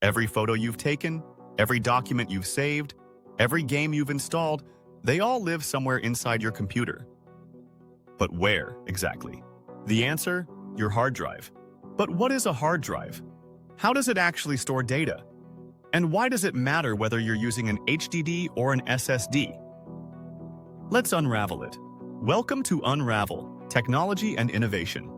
Every photo you've taken, every document you've saved, every game you've installed, they all live somewhere inside your computer. But where, exactly? The answer? Your hard drive. But what is a hard drive? How does it actually store data? And why does it matter whether you're using an HDD or an SSD? Let's unravel it. Welcome to Unravel, Technology and Innovation.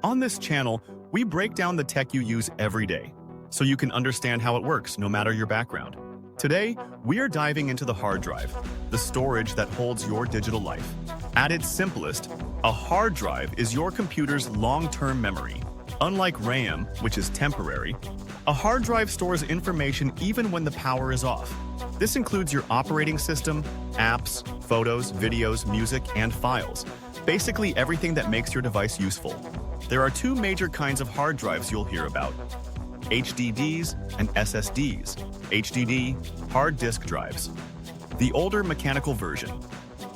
On this channel, we break down the tech you use every day, so you can understand how it works no matter your background. Today, we are diving into the hard drive, the storage that holds your digital life. At its simplest, a hard drive is your computer's long-term memory. Unlike RAM, which is temporary, a hard drive stores information even when the power is off. This includes your operating system, apps, photos, videos, music, and files. Basically everything that makes your device useful. There are two major kinds of hard drives you'll hear about: HDDs and SSDs. HDD, hard disk drives. The older mechanical version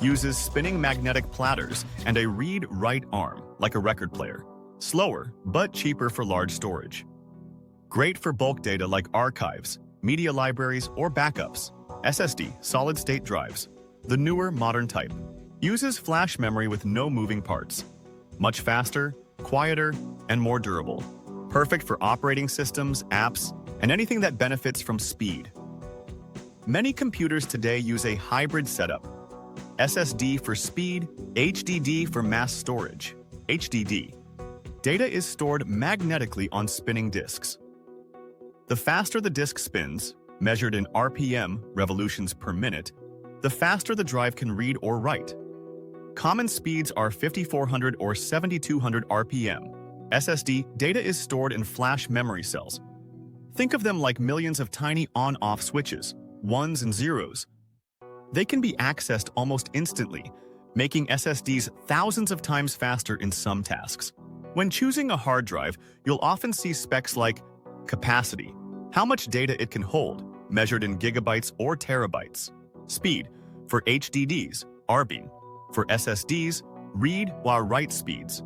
uses spinning magnetic platters and a read-write arm, like a record player. Slower, but cheaper for large storage. Great for bulk data like archives, media libraries, or backups. SSD, solid-state drives. The newer, modern type. Uses flash memory with no moving parts. Much faster, quieter, and more durable. Perfect for operating systems, apps, and anything that benefits from speed. Many computers today use a hybrid setup. SSD for speed, HDD for mass storage. HDD. Data is stored magnetically on spinning disks. The faster the disk spins, measured in RPM, revolutions per minute, the faster the drive can read or write. Common speeds are 5400 or 7200 RPM. SSD data is stored in flash memory cells. Think of them like millions of tiny on-off switches, ones and zeros. They can be accessed almost instantly, making SSDs thousands of times faster in some tasks. When choosing a hard drive, you'll often see specs like capacity, how much data it can hold, measured in gigabytes or terabytes. Speed, for HDDs, RB. For SSDs, read while write speeds,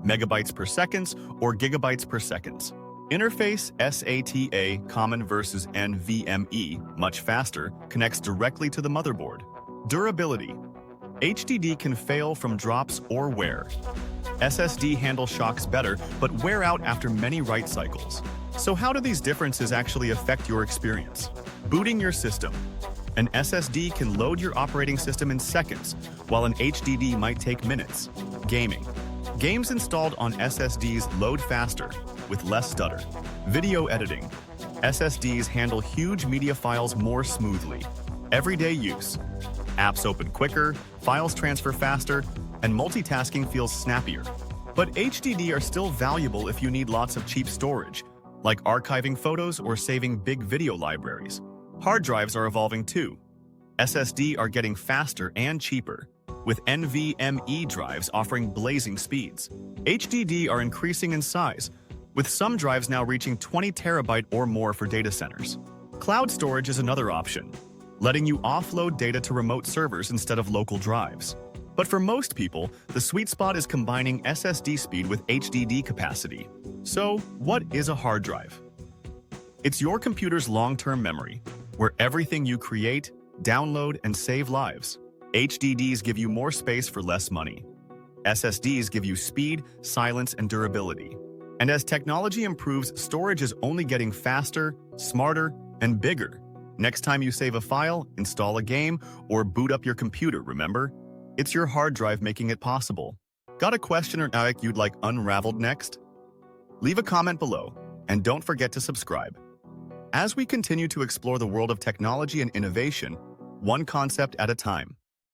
megabytes per second or gigabytes per second. Interface SATA, common versus NVMe, much faster, connects directly to the motherboard. Durability. HDD can fail from drops or wear. SSD handle shocks better, but wear out after many write cycles. So how do these differences actually affect your experience? Booting your system. An SSD can load your operating system in seconds, while an HDD might take minutes. Gaming. Games installed on SSDs load faster, with less stutter. Video editing. SSDs handle huge media files more smoothly. Everyday use. Apps open quicker, files transfer faster, and multitasking feels snappier. But HDD are still valuable if you need lots of cheap storage, like archiving photos or saving big video libraries. Hard drives are evolving too. SSD are getting faster and cheaper, with NVMe drives offering blazing speeds. HDD are increasing in size, with some drives now reaching 20 terabyte or more for data centers. Cloud storage is another option, letting you offload data to remote servers instead of local drives. But for most people, the sweet spot is combining SSD speed with HDD capacity. So, what is a hard drive? It's your computer's long-term memory, where everything you create, download, and save lives. HDDs give you more space for less money. SSDs give you speed, silence, and durability. And as technology improves, storage is only getting faster, smarter, and bigger. Next time you save a file, install a game, or boot up your computer, remember? It's your hard drive making it possible. Got a question or topic you'd like unraveled next? Leave a comment below, and don't forget to subscribe. As we continue to explore the world of technology and innovation, one concept at a time.